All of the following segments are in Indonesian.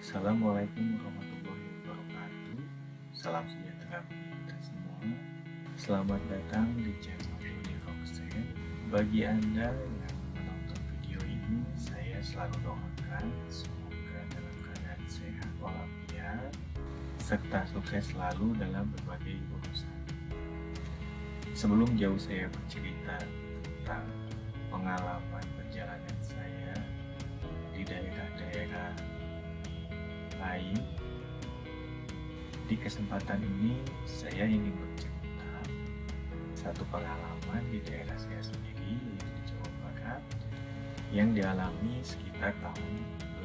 Assalamualaikum warahmatullahi wabarakatuh. Salam sejahtera bagi kita semua. Selamat datang di channel Doni Roxen. Bagi Anda yang menonton video ini, saya selalu doakan semoga dalam keadaan sehat walafiat serta sukses selalu dalam berbagai urusan. Sebelum jauh saya bercerita tentang pengalaman perjalanan saya di daerah-daerah lain, di kesempatan ini saya ingin bercerita satu pengalaman di daerah saya sendiri, yaitu di Jawa Barat, yang dialami sekitar tahun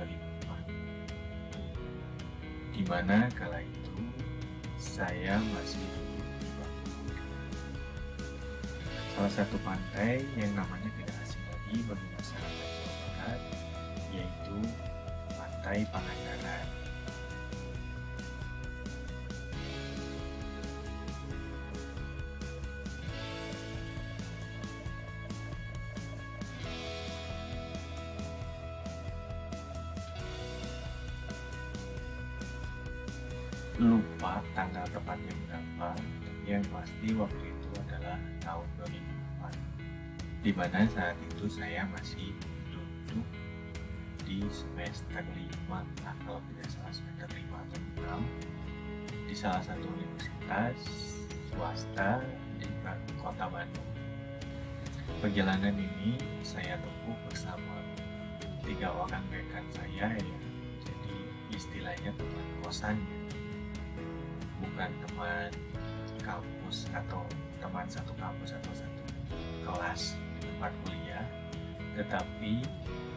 2004, di mana kala itu saya masih duduk di bangku salah satu pantai yang namanya tidak asing lagi bagi masyarakat Jawa Barat, yaitu Pantai Pangandaran. Lupa tanggal tepatnya berapa, tapi yang pasti waktu itu adalah tahun 2004, di mana saat itu saya masih duduk di semester 5, nah kalau tidak salah semester 5 atau 6, di salah satu universitas swasta di kota Bandung. Perjalanan ini saya tempuh bersama 3 orang rekan saya, ya, jadi istilahnya teman kosan, bukan teman kampus atau teman satu kampus atau satu kelas tempat kuliah, tetapi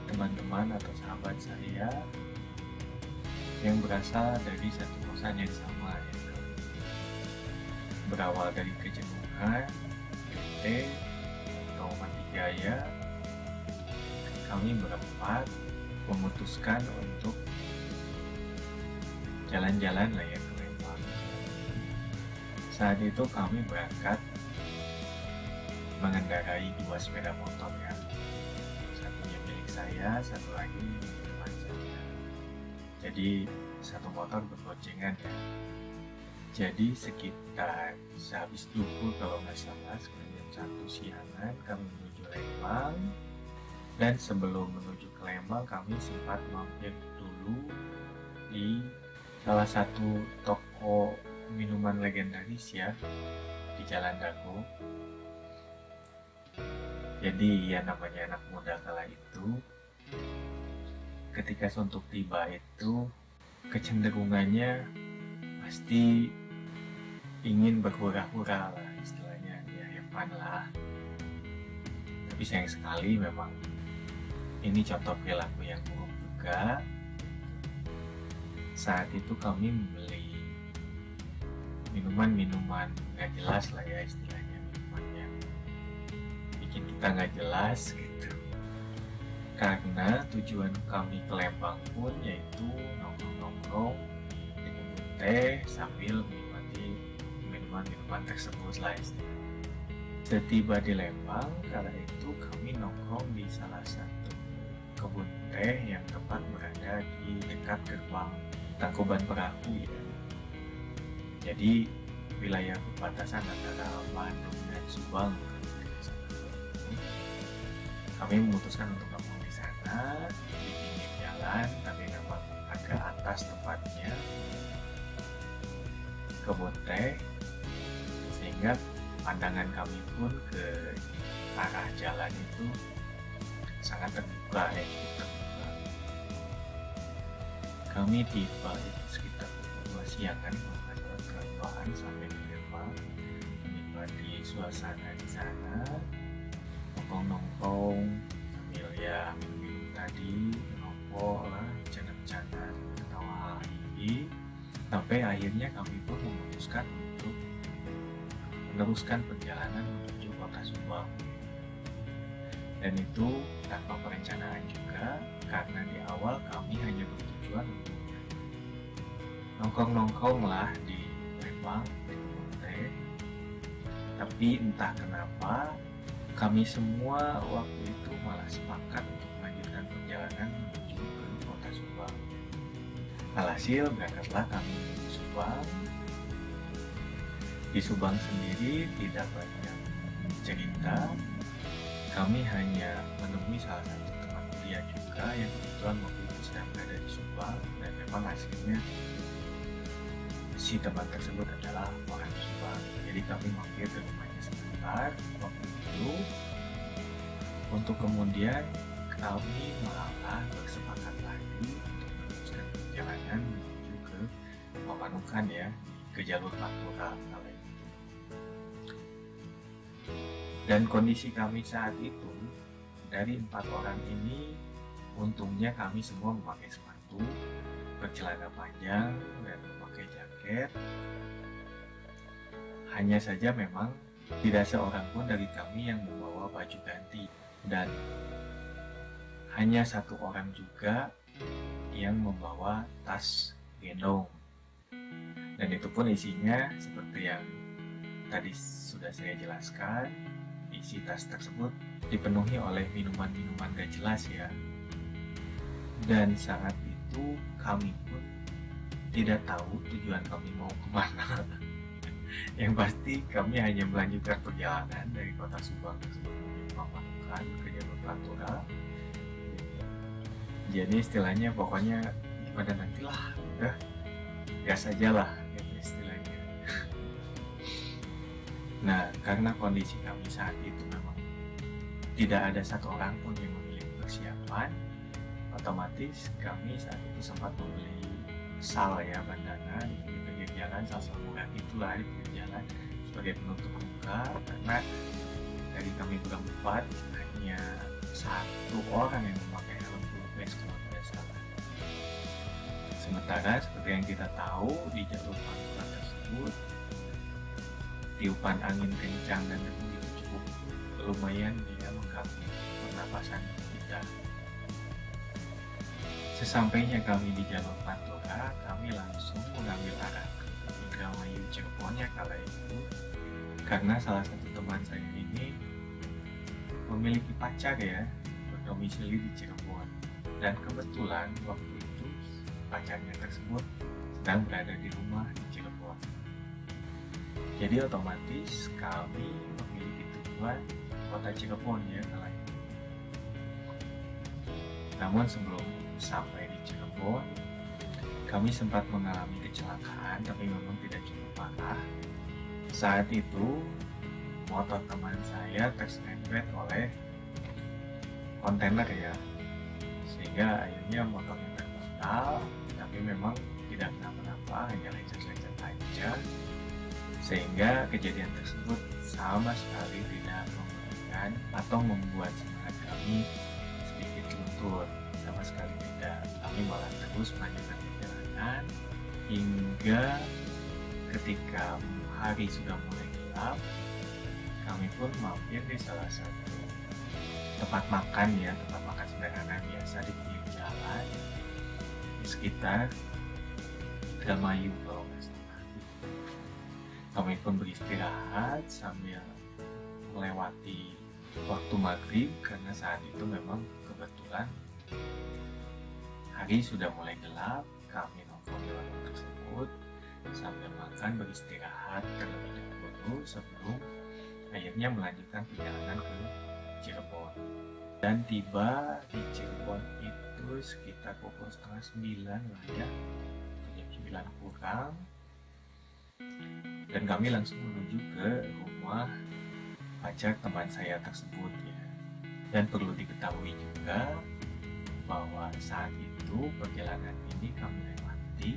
teman-teman atau sahabat saya yang berasal dari satu kosan yang sama, yaitu berawal dari kejenuhan, bete, atau mati gaya. Kami berempat memutuskan untuk jalan-jalan lah ya ke Lembang. Saat itu kami berangkat mengendarai 2 sepeda motor, ya. Satunya milik saya, satu lagi milik teman saya. Jadi satu motor berboncengan, ya. Jadi sekitar sehabis duhur kalau nggak salah, sekitar jam 1 siangan kami menuju Lembang. Dan sebelum menuju ke Lembang, kami sempat mampir dulu di salah satu toko minuman legendaris, ya, di Jalan Dago. Jadi ya namanya anak muda kala itu, ketika suntuk tiba itu kecenderungannya pasti ingin berhura-hura lah, istilahnya ya, have fun lah. Tapi sayang sekali memang ini contoh perilaku yang buruk juga. Saat itu kami membeli minuman nggak jelas lah ya, istilahnya minuman yang bikin kita nggak jelas gitu, karena tujuan kami ke Lembang pun yaitu nongkrong-nongkrong di kebun teh sambil menikmati minuman-minuman tersebut lah istilahnya. Setiba di Lembang, kala itu kami nongkrong di salah satu kebun teh yang tepat berada di dekat gerbang Tangkuban Perahu, ya. Jadi wilayah perbatasan antara Bandung dan Subang. Kami memutuskan untuk nongkrong di sana di pinggir jalan, tapi memang agak atas tempatnya kebun teh, sehingga pandangan kami pun ke arah jalan itu sangat terbuka, ya, terbuka. Kami tiba itu sekitar 2 siangan, berduaan sampai di Lembang, menikmati suasana di sana, nongkrong-nongkrong sambil ya minum tadi, ngerokok lah, bercanda-bercanda, ketawa hahihi, sampai akhirnya kami pun memutuskan untuk meneruskan perjalanan menuju kota Subang. Dan itu tanpa perencanaan juga, karena di awal kami hanya bertujuan untuk nongkrong-nongkrong lah di Lembang, di kebun teh. Tapi entah kenapa kami semua waktu itu malah sepakat untuk melanjutkan perjalanan menuju ke kota Subang. Alhasil berangkatlah kami ke Subang. Di Subang sendiri tidak banyak cerita, kami hanya menemui salah satu teman kuliah juga yang kebetulan waktu itu sedang berada di Subang, dan memang hasilnya si teman tersebut adalah orang Subang. Jadi kami mampir ke rumahnya sebentar waktu itu, untuk kemudian kami malah bersepakat lagi untuk meneruskan perjalanan menuju ke Pamanukan ya, ke jalur Pantura kala itu. Dan kondisi kami saat itu, dari 4 orang ini, untungnya kami semua memakai sepatu, bercelana panjang, dan memakai jaket. Hanya saja memang tidak seorang pun dari kami yang membawa baju ganti, dan hanya 1 orang juga yang membawa tas gendong. Dan itu pun isinya seperti yang tadi sudah saya jelaskan, isi tas tersebut dipenuhi oleh minuman-minuman gak jelas ya. Dan saat itu kami pun tidak tahu tujuan kami mau kemana. Yang pasti kami hanya melanjutkan perjalanan dari kota Subang tersebut menuju Pamanukan ke jalur Pantura. Jadi istilahnya pokoknya gimana nantilah, udah gas aja lah gitu istilahnya. Nah, karena kondisi kami saat itu memang tidak ada 1 orang pun yang memiliki persiapan, otomatis kami saat itu sempat membeli sal ya, bandana di pinggir jalan, sal murah itulah di pinggir jalan sebagai penutup muka, karena dari kami berempat hanya 1 orang yang memakai helm full kalau tidak salah. Sementara seperti yang kita tahu, di jalur Pantura tersebut tiupan angin kencang dan debu itu cukup lumayan ya mengganggu pernapasan kita. Sesampainya kami di jalur Pantura, kami langsung mengambil arah ke Indramayu Cirebon ya kala itu, karena salah satu teman saya ini memiliki pacar ya, berdomisili di Cirebon, dan kebetulan waktu itu pacarnya tersebut sedang berada di rumah di Cirebon. Jadi otomatis kami memiliki tujuan kota Cirebon ya kala itu. Namun sebelum sampai di Cirebon, kami sempat mengalami kecelakaan, tapi memang tidak cukup parah. Saat itu motor teman saya terserempet oleh kontainer ya, sehingga akhirnya motornya terpental, tapi memang tidak kenapa-napa, hanya lecet-lecet aja, sehingga kejadian tersebut sama sekali tidak memberikan atau membuat semangat kami sedikit luntur, sama sekali tidak. Kami malah terus melanjutkan perjalanan hingga ketika hari sudah mulai gelap, kami pun mampir di salah satu tempat makan ya, tempat makan sederhana biasa di pinggir jalan di sekitar Indramayu kalau nggak salah. Kami pun beristirahat sambil melewati waktu maghrib, karena saat itu memang kebetulan hari sudah mulai gelap. Kami nongkrong di warung tersebut sambil makan, beristirahat terlebih dahulu sebelum akhirnya melanjutkan perjalanan ke Cirebon. Dan tiba di Cirebon itu sekitar pukul 8:30 lah ya, jam 9 kurang, dan kami langsung menuju ke rumah pacar teman saya tersebut ya. Dan perlu diketahui juga bahwa saat itu perjalanan ini kami lewati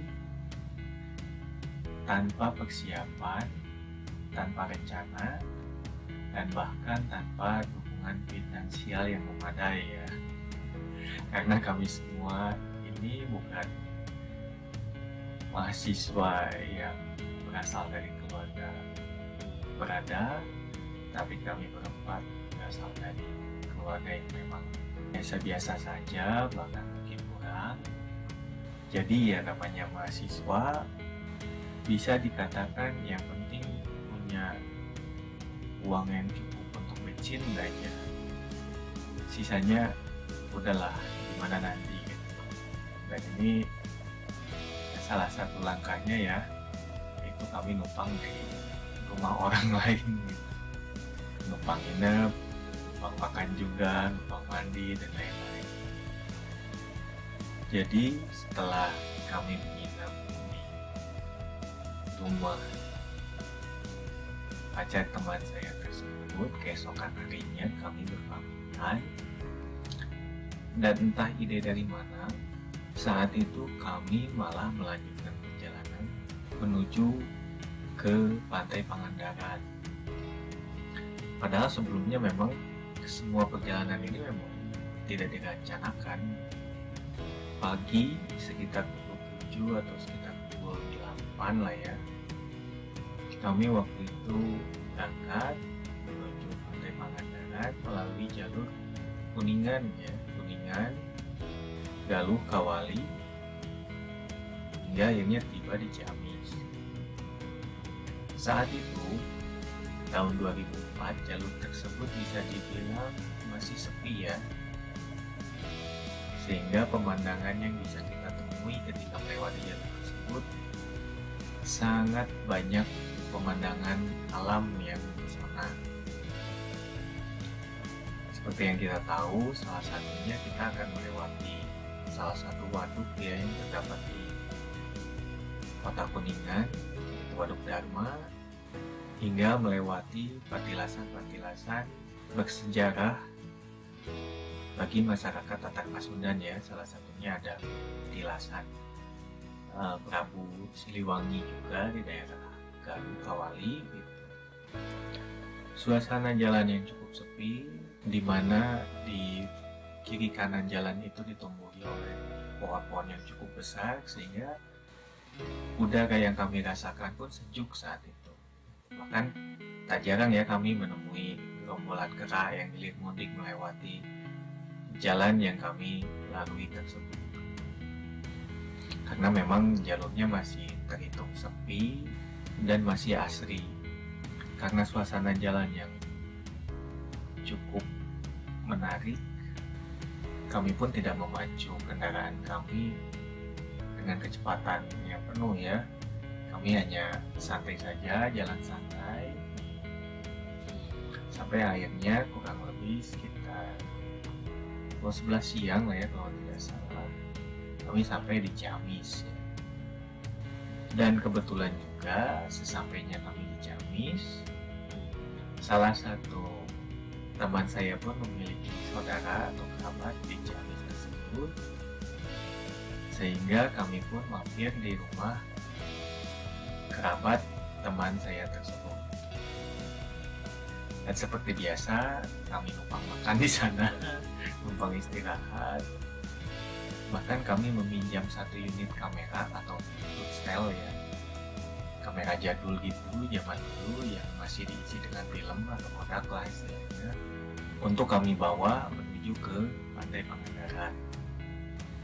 tanpa persiapan, tanpa rencana, dan bahkan tanpa dukungan finansial yang memadai ya. Karena kami semua ini bukan mahasiswa yang berasal dari keluarga berada, tapi kami berempat berasal dari keluarga yang memang biasa-biasa saja, bahkan mungkin kurang. Jadi ya namanya mahasiswa, bisa dikatakan yang penting punya uang yang cukup untuk bensin aja, sisanya udahlah gimana nanti gitu. Dan ini salah satu langkahnya ya, itu kami numpang di rumah orang lain gitu. Numpang nginep, numpang makan juga, numpang mandi, dan lain-lain. Jadi setelah kami menginap di rumah pacar teman saya tersebut, keesokan harinya kami berpamitan. Dan entah ide dari mana, saat itu kami malah melanjutkan perjalanan menuju ke Pantai Pangandaran. Padahal sebelumnya memang semua perjalanan ini memang tidak direncanakan. Pagi sekitar pukul 7 atau sekitar pukul 8 lah ya, kami waktu itu berangkat menuju Pantai Pangandaran melalui jalur Kuningan ya, Kuningan, Galuh, Kawali, hingga akhirnya tiba di Ciamis. Saat itu tahun 2004, jalur tersebut bisa dibilang masih sepi ya, sehingga pemandangan yang bisa kita temui ketika melewati jalur tersebut sangat banyak pemandangan alam yang mempesona. Seperti yang kita tahu, salah satunya kita akan melewati salah satu waduk ya yang terdapat di Kota Kuningan, Waduk Dharma, hingga melewati patilasan-patilasan bersejarah bagi masyarakat Tatar Pasundan ya. Salah satunya ada petilasan Prabu Siliwangi juga di daerah Galuh, Kawali gitu. Suasana jalan yang cukup sepi, di mana di kiri kanan jalan itu ditumbuhi oleh pohon-pohon yang cukup besar, sehingga udara yang kami rasakan pun sejuk saat itu. Bahkan tak jarang ya kami menemui rombongan kera yang hilir mudik melewati jalan yang kami lalui tersebut. Karena memang jalurnya masih terhitung sepi dan masih asri. Karena suasana jalan yang cukup menarik, kami pun tidak memacu kendaraan kami dengan kecepatan yang penuh ya. Kami hanya santai saja, jalan santai, sampai akhirnya kurang lebih sekitar pukul 11 siang lah ya kalau tidak salah, kami sampai di Ciamis ya. Dan kebetulan juga sesampainya kami di Ciamis, salah satu teman saya pun memiliki saudara atau kerabat di Ciamis tersebut, sehingga kami pun mampir di rumah kerabat teman saya tersebut. Dan seperti biasa, kami numpang makan di sana, numpang istirahat. Bahkan kami meminjam satu unit kamera atau Footstel ya, kamera jadul gitu, zaman dulu yang masih diisi dengan film atau kodak lah istilahnya, untuk kami bawa menuju ke Pantai Pangandaran.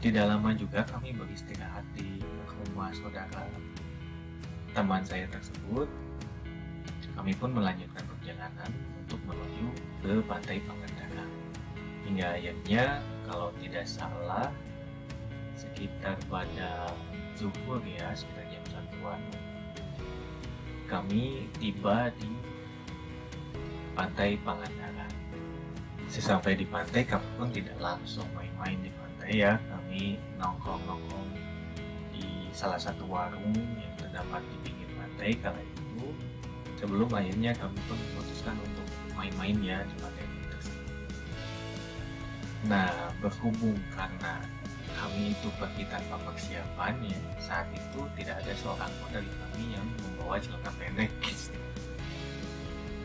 Tidak lama juga kami beristirahat di rumah saudara teman saya tersebut. Kami pun melanjutkan perjalanan untuk menuju ke Pantai Pangandaran. Hingga akhirnya kalau tidak salah sekitar pada zuhur ya, sekitar jam 1-an, kami tiba di Pantai Pangandaran. Sesampai di pantai, kami pun tidak langsung main-main di pantai ya. Kami nongkrong-nongkrong di salah satu warung yang terdapat di pinggir pantai kala itu, sebelum akhirnya kami pun memutuskan untuk main-main ya di pantai tersebut. Nah, berhubung karena kami itu pergi tanpa persiapan ya, saat itu tidak ada seorang pun dari kami yang membawa celana pendek.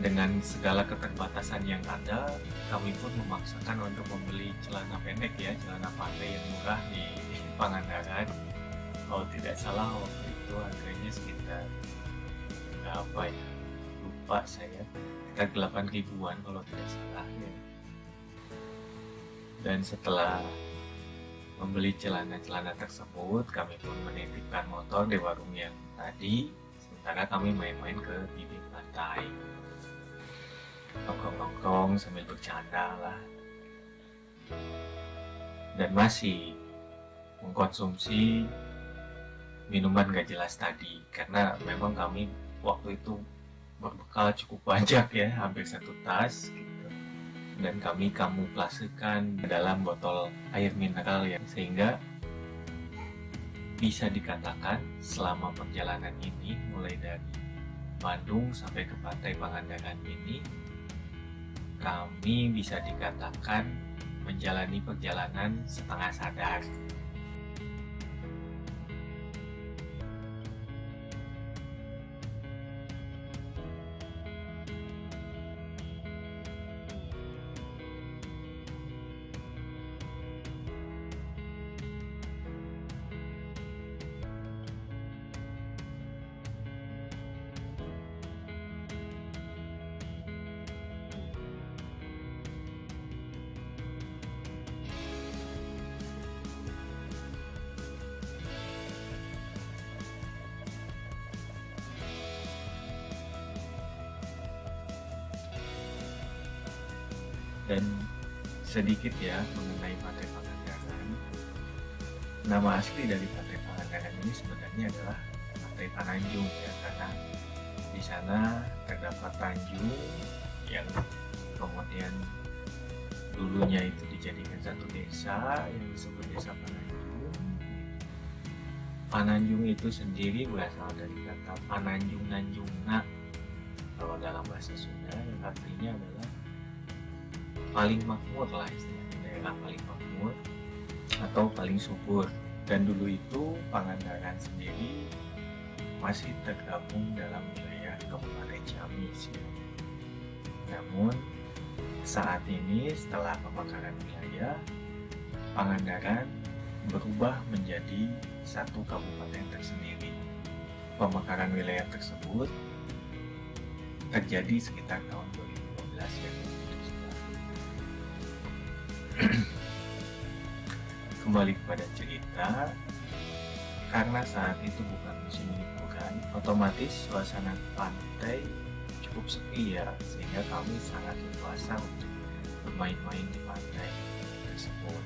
Dengan segala keterbatasan yang ada, kami pun memaksakan untuk membeli celana pendek ya, celana pantai yang murah di Pangandaran. Kalau tidak salah waktu itu harganya sekitar berapa ya, lupa saya, sekitar 8 ribuan kalau tidak salah ya. Dan setelah membeli celana-celana tersebut, kami pun menitipkan motor di warung yang tadi, sementara kami main-main ke bibir pantai, nongkrong-nongkrong sambil bercanda lah, dan masih mengkonsumsi minuman gak jelas tadi, karena memang kami waktu itu berbekal cukup banyak ya, hampir 1 tas gitu. Dan kami kamuflasekan dalam botol air mineral ya, sehingga bisa dikatakan selama perjalanan ini mulai dari Bandung sampai ke Pantai Pangandaran ini, kami bisa dikatakan menjalani perjalanan setengah sadar. Dan sedikit ya mengenai Pantai Pangandaran. Nama asli dari Pantai Pangandaran ini sebenarnya adalah Pantai Pananjung ya, karena di sana terdapat tanjung yang kemudian dulunya itu dijadikan satu desa yang disebut Desa Pananjung. Pananjung itu sendiri berasal dari kata Pananjung Nanjungna kalau dalam bahasa Sunda, yang artinya adalah paling makmur lah, istilahnya daerah paling makmur atau paling subur. Dan dulu itu Pangandaran sendiri masih tergabung dalam wilayah Kabupaten Ciamis ya. Namun saat ini setelah pemekaran wilayah, Pangandaran berubah menjadi satu kabupaten tersendiri. Pemekaran wilayah tersebut terjadi sekitar tahun 2012 ya. Kembali kepada cerita, karena saat itu bukan musim liburan, otomatis suasana pantai cukup sepi ya, sehingga kami sangat leluasa untuk bermain-main di pantai tersebut.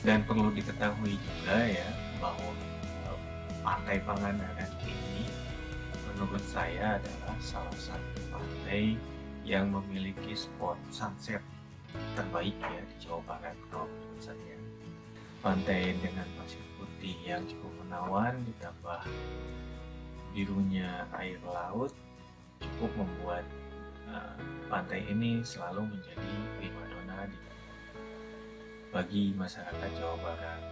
Dan perlu diketahui juga ya, bahwa Pantai Pangandaran ini menurut saya adalah salah satu pantai yang memiliki spot sunset terbaik ya di Jawa Barat kalau menurut saya. Pantai dengan pasir putih yang cukup menawan ditambah birunya air laut cukup membuat pantai ini selalu menjadi primadona bagi masyarakat Jawa Barat.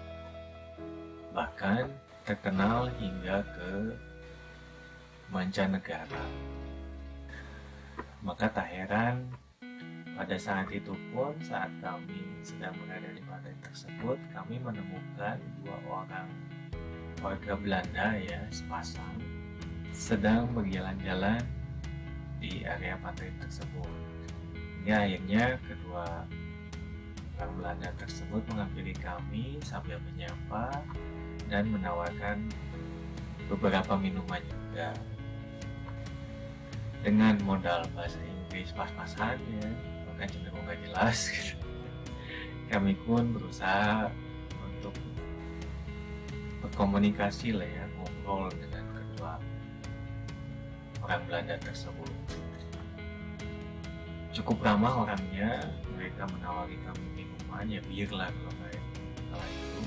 Bahkan terkenal hingga ke mancanegara. Maka tak heran pada saat itu pun, saat kami sedang berada di pantai tersebut, kami menemukan 2 orang warga Belanda ya, sepasang, sedang berjalan-jalan di area pantai tersebut. Ya, akhirnya kedua orang Belanda tersebut menghampiri kami sambil menyapa dan menawarkan beberapa minuman juga. Dengan modal bahasa Inggris pas-pasan ya, bahkan cenderung gak jelas gitu. Kami pun berusaha untuk berkomunikasi lah ya, ngobrol dengan kedua orang Belanda tersebut. Cukup ramah orangnya, mereka menawari kami minuman ya, bir lah kalau kayak kala itu,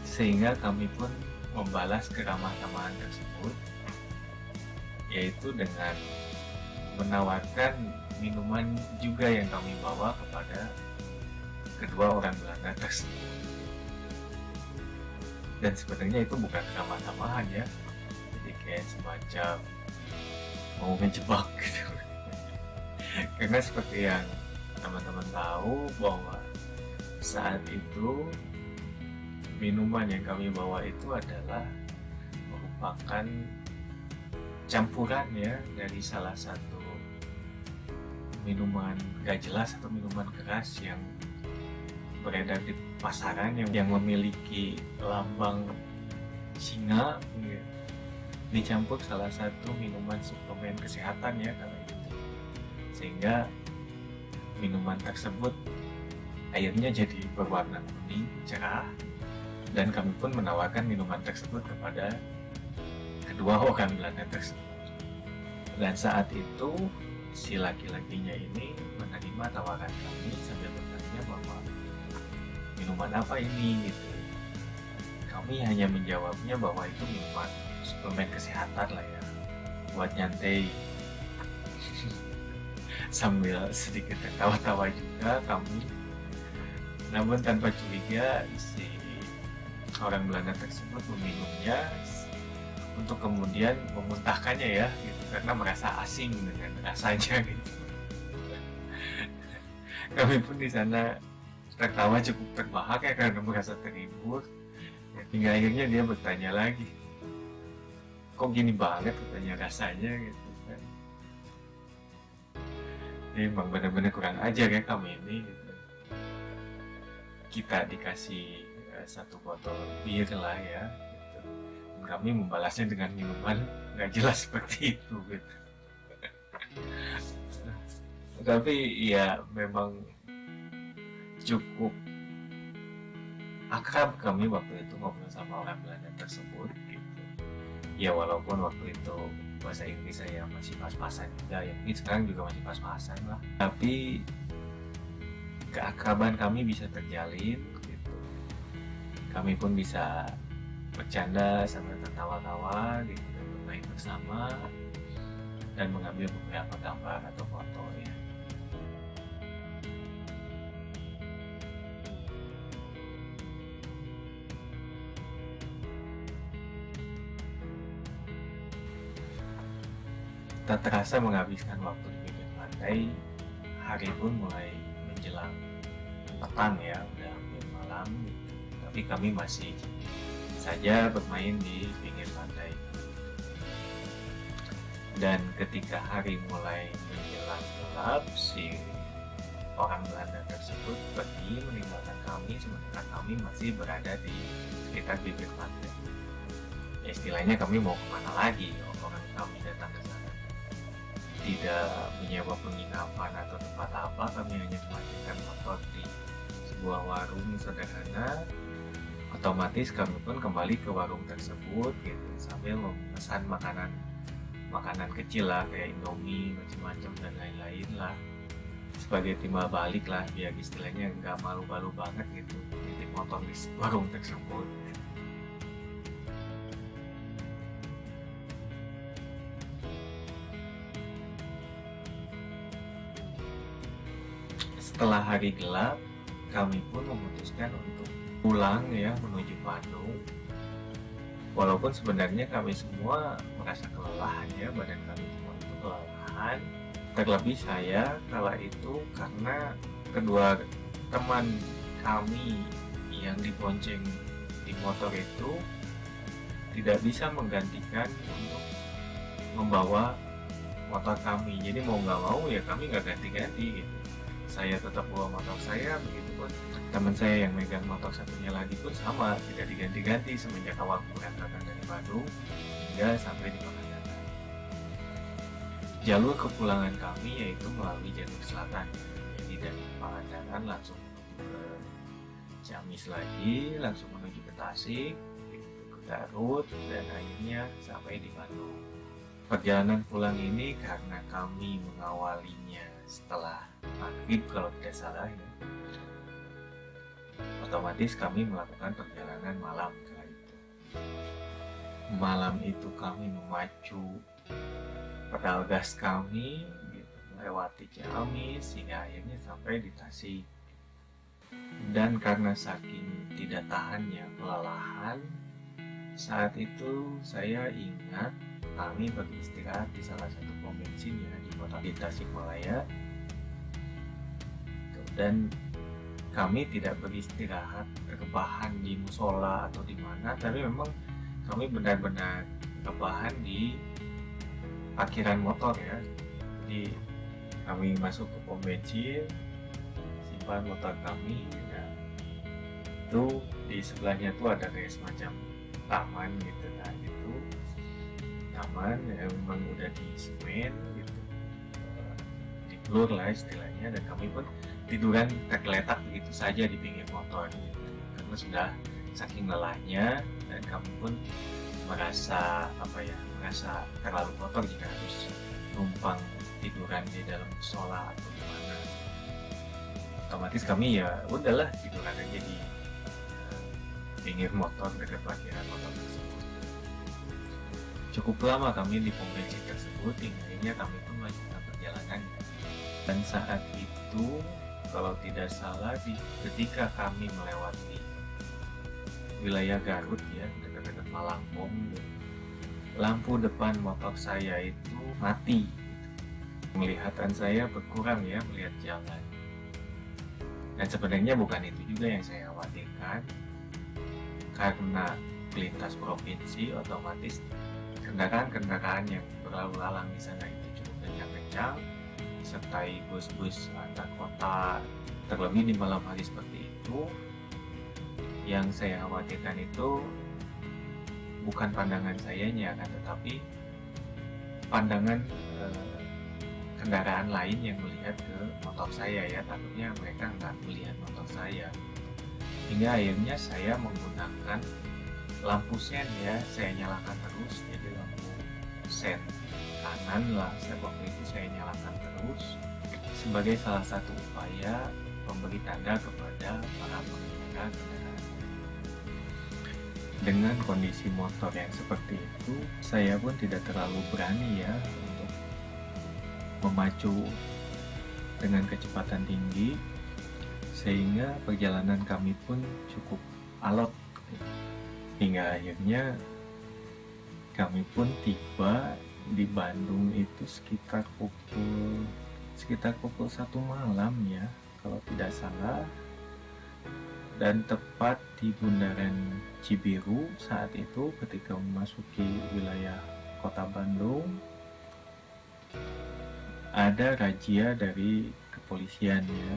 sehingga kami pun membalas keramah-tamahan tersebut, yaitu dengan menawarkan minuman juga yang kami bawa kepada kedua orang Belanda tersebut. Dan sebenarnya itu bukan ramah-tamahan ya, jadi kayak semacam mau menjebak gitu. Karena seperti yang teman-teman tahu bahwa saat itu minuman yang kami bawa itu adalah merupakan campuran ya dari salah satu minuman gak jelas atau minuman keras yang beredar di pasaran yang memiliki lambang singa ya, dicampur salah satu minuman suplemen kesehatan ya kalau itu, sehingga minuman tersebut airnya jadi berwarna kuning cerah dan kami pun menawarkan minuman tersebut kepada kedua orang Belanda tersebut. Dan saat itu si laki-lakinya ini menerima tawaran kami sambil bertanya bahwa minuman apa ini gitu. Kami hanya menjawabnya bahwa itu minuman suplemen kesehatan lah ya, buat nyantai. Sambil sedikit tertawa-tawa juga kami, namun tanpa curiga si orang Belanda tersebut meminumnya untuk kemudian memuntahkannya ya gitu, karena merasa asing dengan rasanya gitu. Kami pun di sana tertawa cukup terbahak ya karena merasa terhibur. Hingga akhirnya dia bertanya lagi, kok gini banget katanya rasanya gitu kan. Jadi emang benar-benar kurang ajar ya kami ini gitu. Kita dikasih satu botol bir lah ya gitu. Dan kami membalasnya dengan minuman nggak jelas seperti itu gitu. Tapi ya memang cukup akrab kami waktu itu ngobrol sama orang Belanda tersebut gitu. Ya walaupun waktu itu bahasa Inggris saya masih pas-pasan juga, ya mungkin sekarang juga masih pas-pasan lah, tapi keakraban kami bisa terjalin gitu. Kami pun bisa bercanda sambil tertawa-tawa gitu, bermain bersama dan mengambil beberapa gambar atau foto ya. Tak terasa menghabiskan waktu di pinggir pantai, hari pun mulai menjelang petang ya, udah hampir malam gitu. Tapi kami masih saja bermain di pinggir pantai. Dan ketika hari mulai menjelang gelap, si orang Belanda tersebut pergi meninggalkan kami, sementara kami masih berada di sekitar bibir pantai. Ya, istilahnya kami mau kemana lagi, orang kami datang ke sana tidak menyewa penginapan atau tempat apa, kami hanya memarkirkan motor di sebuah warung sederhana. Otomatis kami pun kembali ke warung tersebut gitu, sambil memesan makanan kecil lah kayak Indomie macam-macam dan lain-lain lah, sebagai timbal balik lah, biar istilahnya nggak malu-malu banget gitu titip motor di warung tersebut. Setelah hari gelap, kami pun memutuskan untuk pulang ya menuju Bandung. Walaupun sebenarnya kami semua merasa kelelahan ya, badan kami semua itu kelelahan. Terlebih saya kala itu karena kedua teman kami yang dibonceng di motor itu tidak bisa menggantikan untuk membawa motor kami. Jadi mau nggak mau ya kami nggak ganti-ganti gitu. Saya tetap bawa motor saya, begitu pun teman saya yang megang motor satunya lagi pun sama, tidak diganti-ganti semenjak awal keberangkatan dari Bandung hingga sampai di Pangandaran. Jalur kepulangan kami yaitu melalui jalur selatan, jadi dari Pangandaran langsung menuju ke Ciamis lagi, langsung menuju ke Tasik, ke Garut, dan akhirnya sampai di Bandung. Perjalanan pulang ini karena kami mengawalinya setelah maghrib kalau tidak salah ya, otomatis kami melakukan perjalanan malam kala itu. Malam itu kami memacu pedal gas kami gitu, melewati Ciamis hingga akhirnya sampai di Tasik. Dan karena saking tidak tahannya kelelahan, saat itu saya ingat kami beristirahat di salah satu pom bensin ya di kota Tasikmalaya. Dan kami tidak beristirahat rebahan di musola atau di mana, tapi memang kami benar-benar rebahan di parkiran motor ya. Jadi kami masuk ke pom bensin, simpan motor kami, dan itu di sebelahnya tuh ada kayak semacam taman gitu. Nah itu taman yang memang udah di semen gitu, di blur lah istilahnya, dan kami pun tiduran tergeletak begitu saja di pinggir motor gitu. Karena sudah saking lelahnya, dan kami pun merasa merasa terlalu kotor jika harus numpang tiduran di dalam musola atau di mana. Otomatis kami ya udahlah tiduran aja di pinggir motor dekat parkiran motor tersebut. Cukup lama kami di pom bensin tersebut hingga akhirnya kami pun melanjutkan perjalanan. Dan saat itu kalau tidak salah ketika kami melewati wilayah Garut ya, dekat-dekat Malangpong, lampu depan motor saya itu mati. Penglihatan saya berkurang ya melihat jalan. Dan sebenarnya bukan itu juga yang saya khawatirkan, karena lintas provinsi otomatis kendaraan-kendaraan yang berlalu lalang di sana itu cukup kencang-kencang, disertai bus-bus antar kota, terlebih di malam hari seperti itu. Yang saya khawatirkan itu bukan pandangan sayanya, kan, tetapi pandangan kendaraan lain yang melihat ke motor saya ya. Takutnya mereka nggak melihat motor saya, hingga akhirnya saya menggunakan lampu sen ya, saya nyalakan terus. Jadi lampu sen kanan lah waktu itu saya nyalakan terus sebagai salah satu upaya memberi tanda kepada para pengendara kendaraan. Dengan kondisi motor yang seperti itu, saya pun tidak terlalu berani ya untuk memacu dengan kecepatan tinggi, sehingga perjalanan kami pun cukup alot. Hingga akhirnya kami pun tiba di Bandung itu sekitar pukul 1 malam ya kalau tidak salah, dan tepat di bundaran Cibiru saat itu ketika memasuki wilayah kota Bandung ada razia dari kepolisian ya,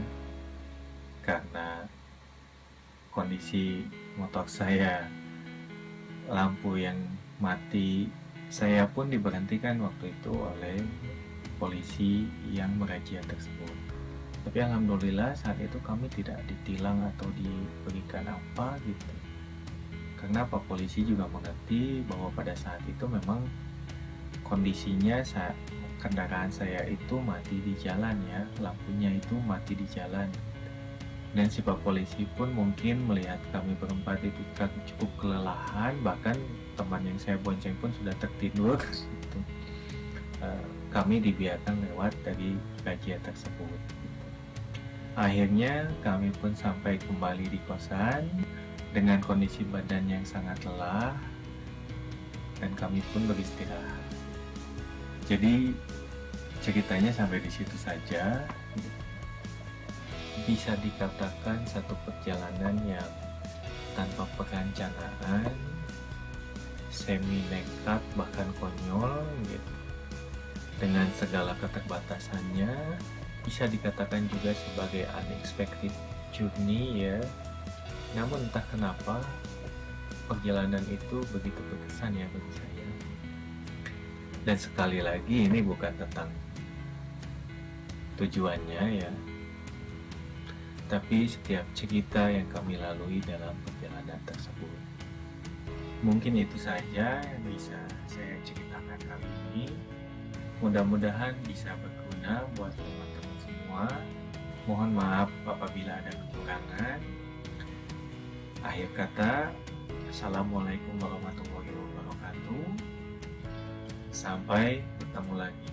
karena kondisi motor saya lampu yang mati. Saya pun diberhentikan waktu itu oleh polisi yang merazia tersebut. Tapi alhamdulillah saat itu kami tidak ditilang atau diberikan apa gitu, karena Pak Polisi juga mengerti bahwa pada saat itu memang kondisinya saat kendaraan saya itu mati di jalan ya, lampunya itu mati di jalan. Dan si Pak Polisi pun mungkin melihat kami berempat itu cukup kelelahan, bahkan teman yang saya bonceng pun sudah tertidur gitu. Kami dibiarkan lewat dari razia tersebut. Akhirnya kami pun sampai kembali di kosan dengan kondisi badan yang sangat lelah, dan kami pun beristirahat. Jadi ceritanya sampai di situ saja. Bisa dikatakan satu perjalanan yang tanpa perencanaan, semi nekat bahkan konyol gitu. Dengan segala keterbatasannya, bisa dikatakan juga sebagai unexpected journey ya. Namun entah kenapa perjalanan itu begitu berkesan ya bagi saya. Dan sekali lagi ini bukan tentang tujuannya ya, tapi setiap cerita yang kami lalui dalam perjalanan tersebut. Mungkin itu saja yang bisa saya ceritakan kali ini. Mudah-mudahan bisa berguna buat teman-teman semua. Mohon maaf apabila ada kekurangan. Akhir kata, Assalamualaikum warahmatullahi wabarakatuh. Sampai bertemu lagi.